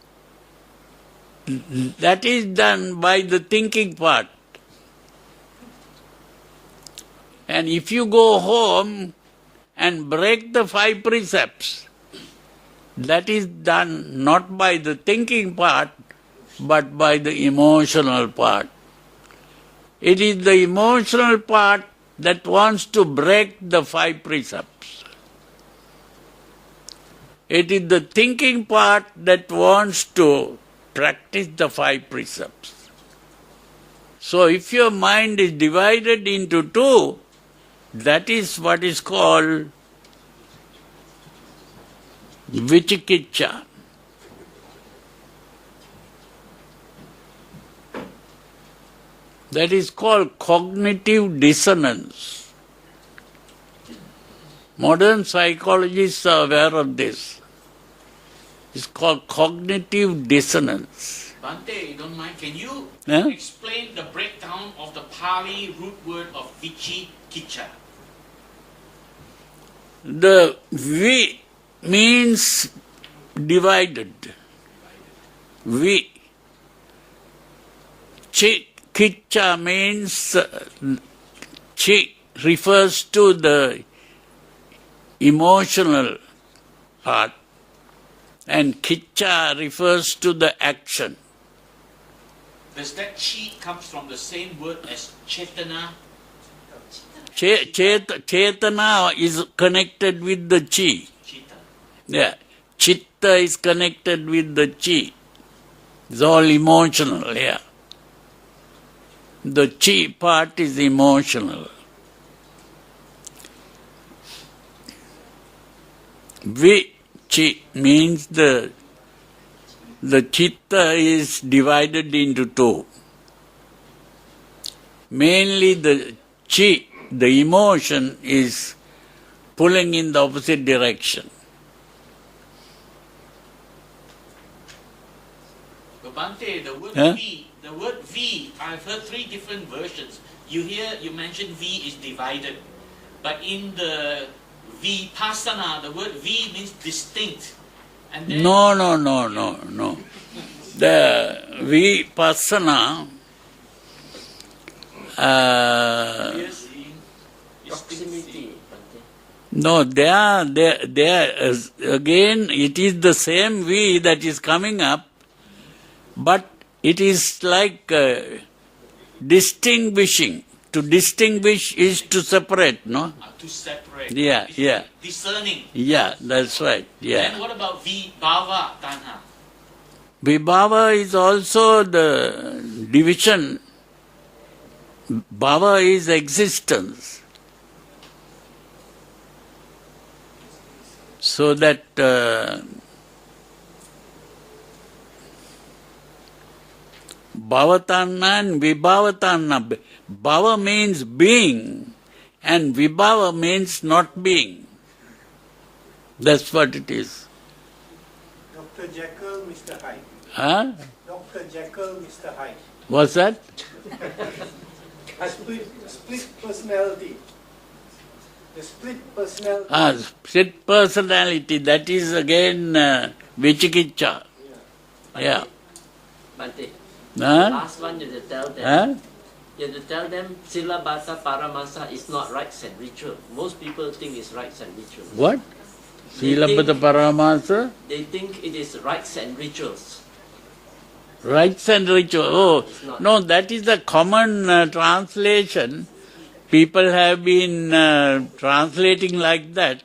that is done by the thinking part. And if you go home and break the 5 precepts, that is done not by the thinking part, but by the emotional part. It is the emotional part that wants to break the 5 precepts. It is the thinking part that wants to practice the 5 precepts. So if your mind is divided into two, that is what is called Vicikiccha. That is called cognitive dissonance. Modern psychologists are aware of this. It's called cognitive dissonance. Bhante, you don't mind, can you Huh? explain the breakdown of the Pali root word of Vicikiccha? The Vi means divided. Vi. Kiccha means Chi refers to the emotional part, and Kiccha refers to the action. Does that chi comes from the same word as Chetana? Chetana is connected with the Chi. Chitta. Yeah. Chitta is connected with the Chi. It's all emotional, yeah. The Chi part is emotional. Chi means the Chitta is divided into two. Mainly the Chi, the emotion, is pulling in the opposite direction. But Bhante, the word Huh? V, I've heard 3 different versions. You mentioned V is divided, but in the Vipassana, the word V means distinct. And then No. The Vipassana Proximity. Bhante. No, again, it is the same V that is coming up, but it is like distinguishing. To distinguish is to separate, no? To separate. Yeah, yeah. Discerning. Yeah, that's right. Yeah. Then what about vibhava tanha? Vibhava is also the division. Bhava is existence. So that Bhavatanna and Vibhavatanna. Bhava means being and Vibhava means not being. That's what it is. Dr. Jekyll, Mr. Hyde. Huh? Dr. Jekyll, Mr. Hyde. What's that? Split personality. The split personality. Split personality, that is again Vichikicha. Yeah. Bhante. Huh? Last one you have to tell them. Huh? You have to tell them Silabasa Paramasa is not rites and ritual. Most people think it's rites and rituals. What? Silabhata Paramasa? They think it is rites and rituals. Rites and ritual. Oh, It's not. no, that is the common translation. People have been translating like that.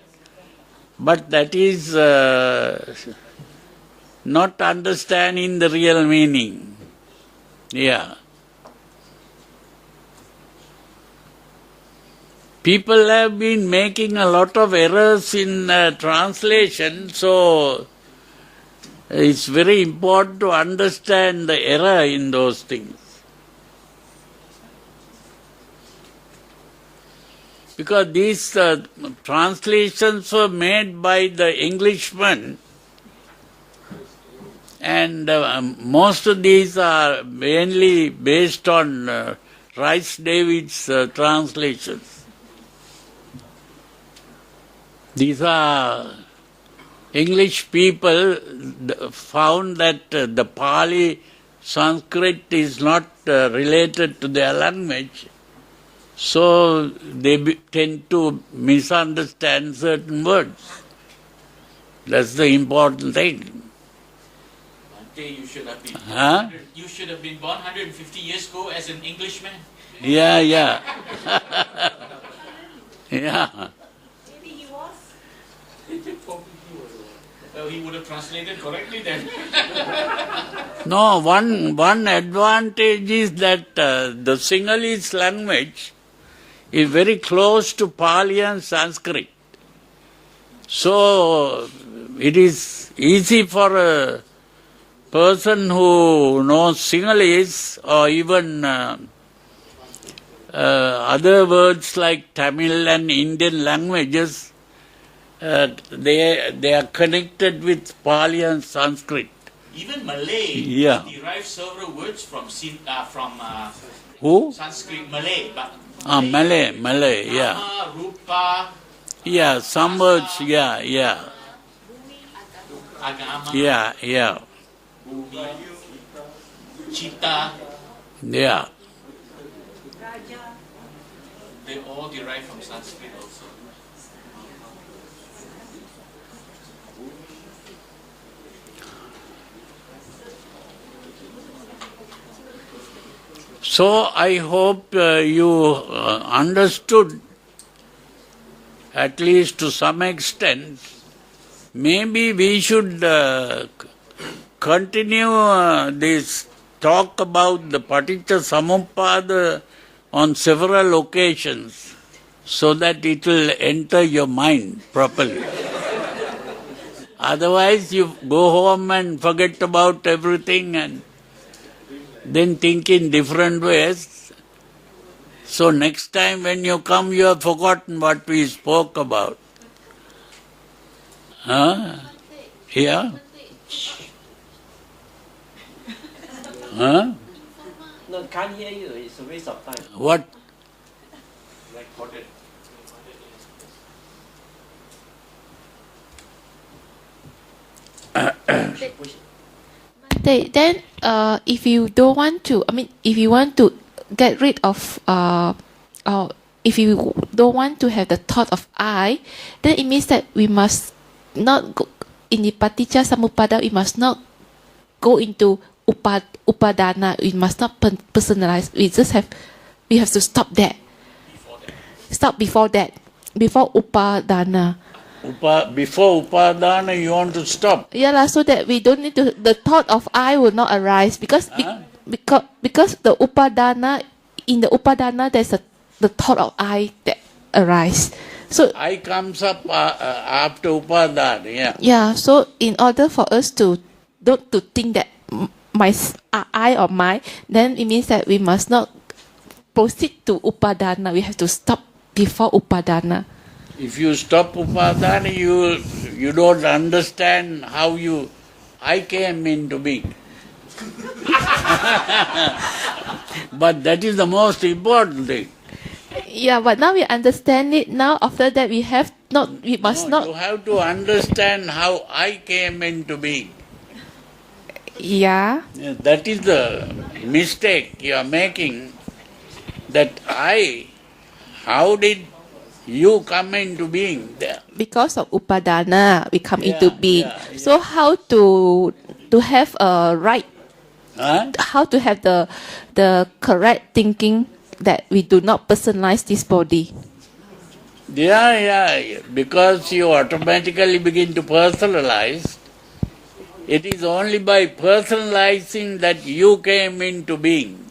But that is not understanding the real meaning. Yeah. People have been making a lot of errors in translation, so it's very important to understand the error in those things. Because these translations were made by the Englishmen, and most of these are mainly based on Rice David's translations. These are English people found that the Pali Sanskrit is not related to their language, so they tend to misunderstand certain words. That's the important thing. Bhante, you should have been Huh? you should have been born 150 years ago as an Englishman. Yeah, yeah. Yeah. Maybe he was. Well, he would have translated correctly then. No, one advantage is that the Sinhalese language is very close to Pali and Sanskrit. So it is easy for a person who knows Sinhalese or even other words like Tamil and Indian languages, they are connected with Pali and Sanskrit. Even Malay Yeah. derives several words from Who? Sanskrit, Malay. But Malay, yeah. Nama, Rupa, Yeah, some words, yeah. Agama, Yeah. Bhumi, Chitta, Yeah. Raja. they all derive from Sanskrit also. So I hope you understood, at least to some extent. Maybe we should continue this talk about the Paticca Samuppada on several occasions so that it will enter your mind properly. Otherwise you go home and forget about everything and then think in different ways. So next time when you come, you have forgotten what we spoke about. Huh? Yeah? Huh? No, can't hear you. It's a waste of time. What? Recorded. Then, if you don't want to, if you want to get rid of if you don't want to have the thought of I, then it means that we must not go in the paticca samuppada. We must not go into upadana. We must not personalize. We have to stop that. Stop before that. Before upadana. Before upadana, you want to stop. Yeah, so that we don't need to. The thought of I will not arise because the upadana, in the upadana there's the thought of I that arise. So I comes up after upadana. Yeah. yeah. So in order for us to don't to think that my I or my, then it means that we must not proceed to upadana. We have to stop before upadana. If you stop upadana, you don't understand how I came into being. But that is the most important thing. Yeah, but now we understand it. Now after that we must not. You have to understand how I came into being. Yeah. Yeah, that is the mistake you are making. That how did you come into being there? Because of upadana, we come Yeah, into being. yeah, yeah. So how to have a right, Huh? how to have the correct thinking that we do not personalize this body. Yeah, because you automatically begin to personalize. It is only by personalizing that you came into being.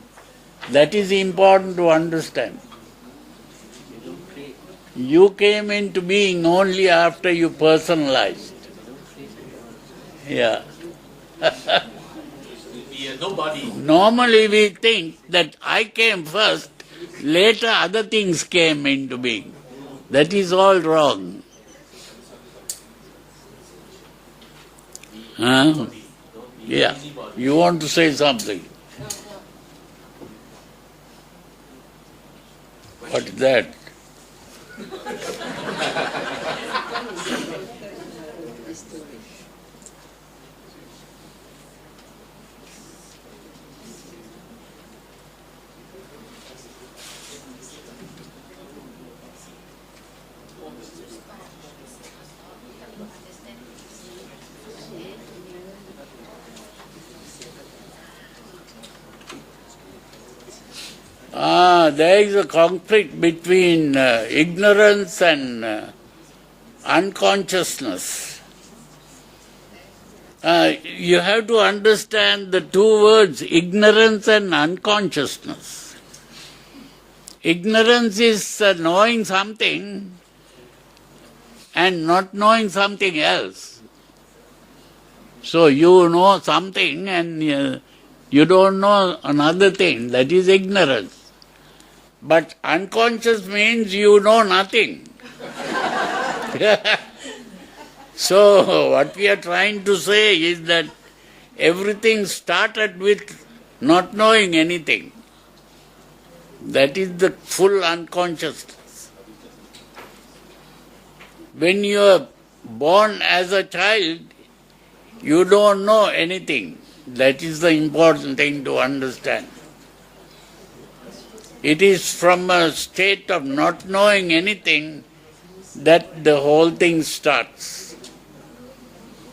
That is important to understand. You came into being only after you personalized. Yeah. Be a nobody. Normally we think that I came first, later other things came into being. That is all wrong. Huh? Yeah. You want to say something? What is that? There is a conflict between ignorance and unconsciousness. You have to understand the two words, ignorance and unconsciousness. Ignorance is knowing something and not knowing something else. So you know something and you don't know another thing, that is ignorance. But unconscious means you know nothing. So what we are trying to say is that everything started with not knowing anything. That is the full unconsciousness. When you are born as a child, you don't know anything. That is the important thing to understand. It is from a state of not knowing anything that the whole thing starts.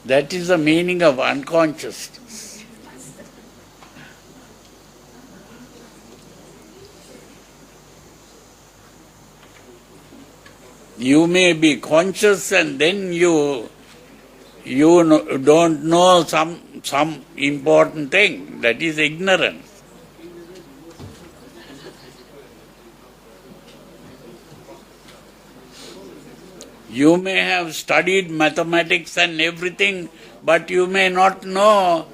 That is the meaning of unconsciousness. You may be conscious and then you don't know some important thing. That is ignorance. You may have studied mathematics and everything, but you may not know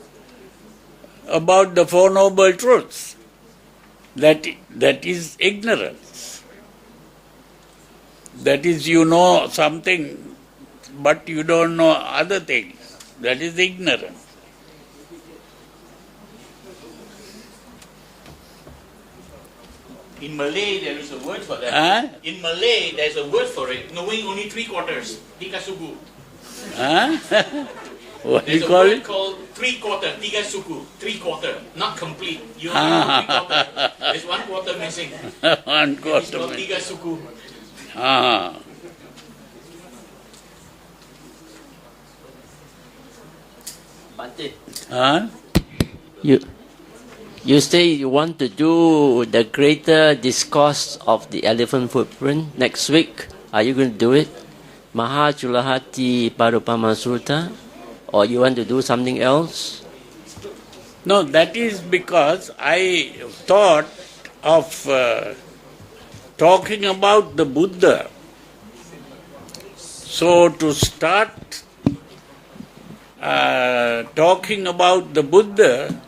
about the Four Noble Truths. That is ignorance. That is, you know something, but you don't know other things. That is ignorance. In Malay, there is a word for that. Huh? In Malay, there is a word for it. Knowing only 3/4. Hikasugu. Huh? What do There's you a call word it? called three-quarter, tiga suku, three-quarter, not complete. You have three-quarter. There's one quarter missing. One It's quarter. called tiga suku. Ah. Bhante, Huh? you say you want to do the greater discourse of the elephant footprint next week. Are you going to do it? Maha Chulahati Parupama Sutta? Or you want to do something else? No, that is because I thought of talking about the Buddha. So to start talking about the Buddha,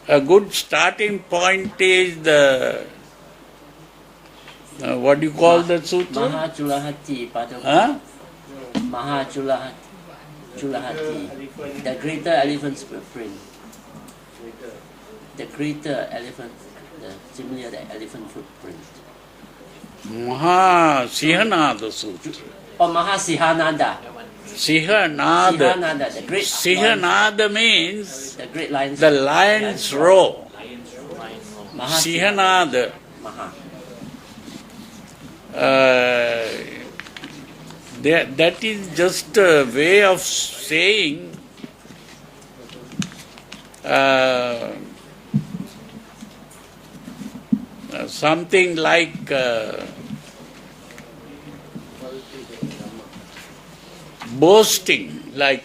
a good starting point is the what do you call the sutra? Maha Chulahati Parupama. Huh? Maha Chulahati. The greater elephant's footprint. The greater elephant, similar the elephant footprint. Maha Sihanada Sutra. Or Maha Sihananda. Sihanada. Sihananda, the great Sihanada means the great lion's the lion's roar. Maha Sihanada. Maha. That is just a way of saying something like boasting, like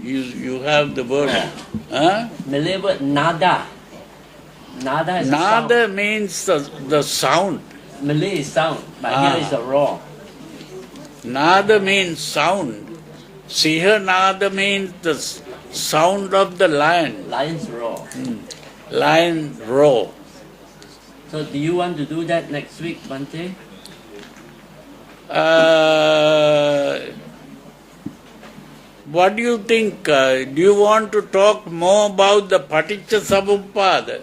you have the word. Huh? Malay word nada. Nada is a Nada means the sound. sound. Malay is sound, but Ah. here is a roar. Nada means sound. Sihanada means the sound of the lion. Lion's roar. Lion roar. So do you want to do that next week, Bhante? What do you think? Do you want to talk more about the Paticca Samuppada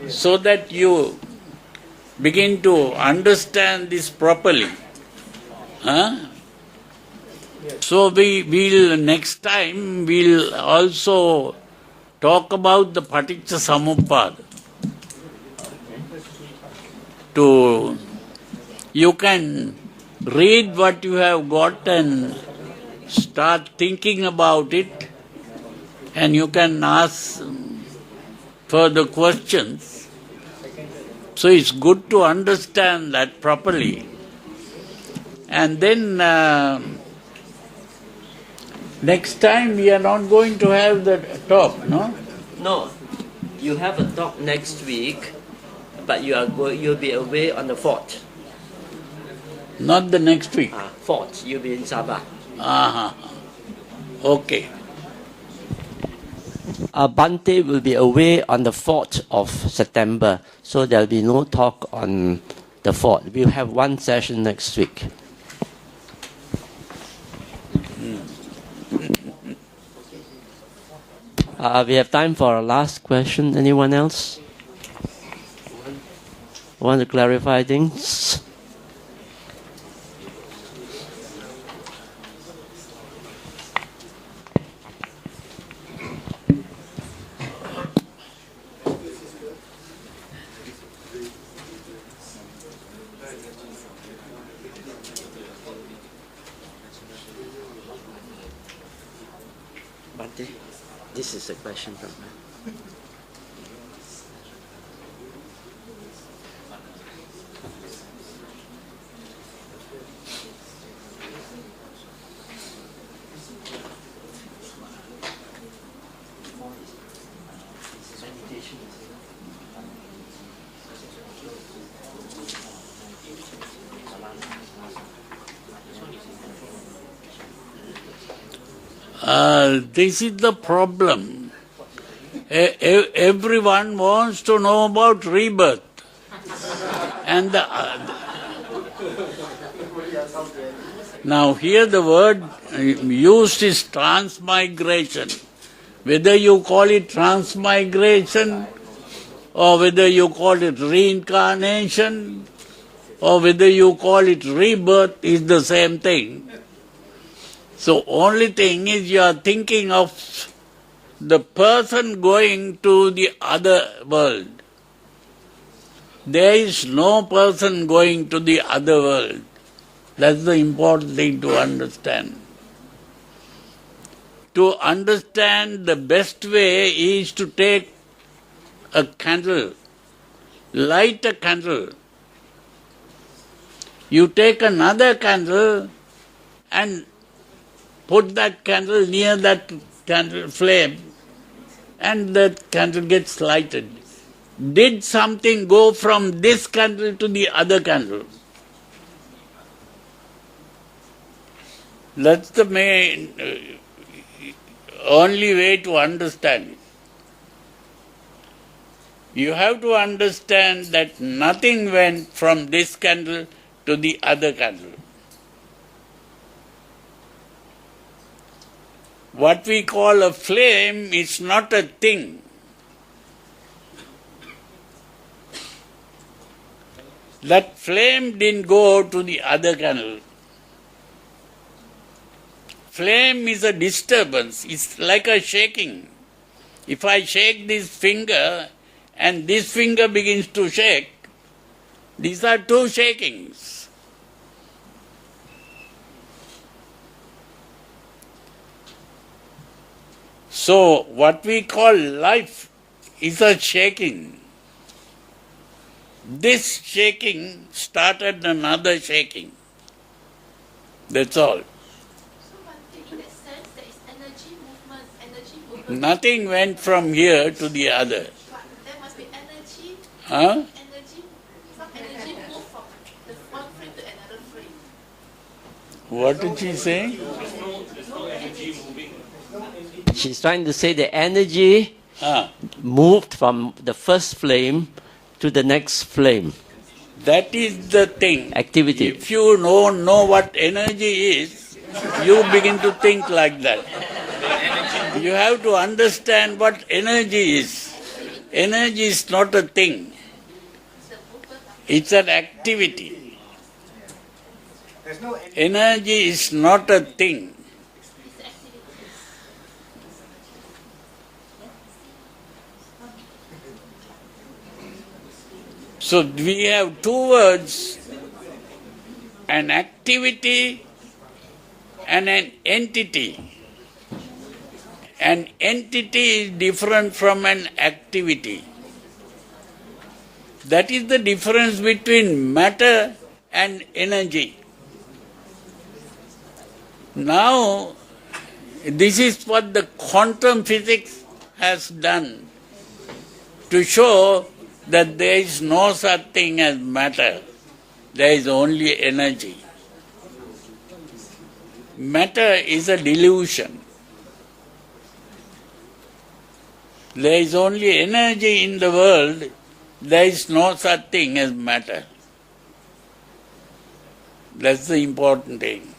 so that you begin to understand this properly? Huh? So we'll next time we'll also talk about the Paticca Samuppada. You can read what you have got and start thinking about it, and you can ask further questions. So it's good to understand that properly. And then next time we are not going to have the talk, no? No. You have a talk next week, but you'll be away on the 4th. Not the next week. 4th, you'll be in Sabah. Okay. Bhante will be away on the 4th of September, so there'll be no talk on the 4th. We'll have one session next week. We have time for a last question. Anyone else want to clarify things? Bhante, this is a question from me. This is the problem. Everyone wants to know about rebirth. And now here the word used is transmigration. Whether you call it transmigration, or whether you call it reincarnation, or whether you call it rebirth, is the same thing. So only thing is you are thinking of the person going to the other world. There is no person going to the other world. That's the important thing to understand. To understand, the best way is to take a candle, light a candle. You take another candle and put that candle near that candle flame, and that candle gets lighted. Did something go from this candle to the other candle? That's the main, only way to understand it. You have to understand that nothing went from this candle to the other candle. What we call a flame is not a thing. That flame didn't go to the other candle. Flame is a disturbance. It's like a shaking. If I shake this finger and this finger begins to shake, these are two shakings. So what we call life is a shaking. This shaking started another shaking. That's all. So, Bhante, in that sense, there is energy movement. Nothing went from here to the other. But there must be energy. Huh? Some energy move from the one frame to another frame. What did she say? There's no energy moving. She's trying to say the energy Ah, moved from the first flame to the next flame. that is the thing. Activity. If you know what energy is, you begin to think like that. You have to understand what energy is. Energy is not a thing. It's an activity. There's no Energy is not a thing. So we have two words, an activity and an entity. An entity is different from an activity. That is the difference between matter and energy. Now, this is what the quantum physics has done to show that there is no such thing as matter. There is only energy. Matter is a delusion. There is only energy in the world. There is no such thing as matter. That's the important thing.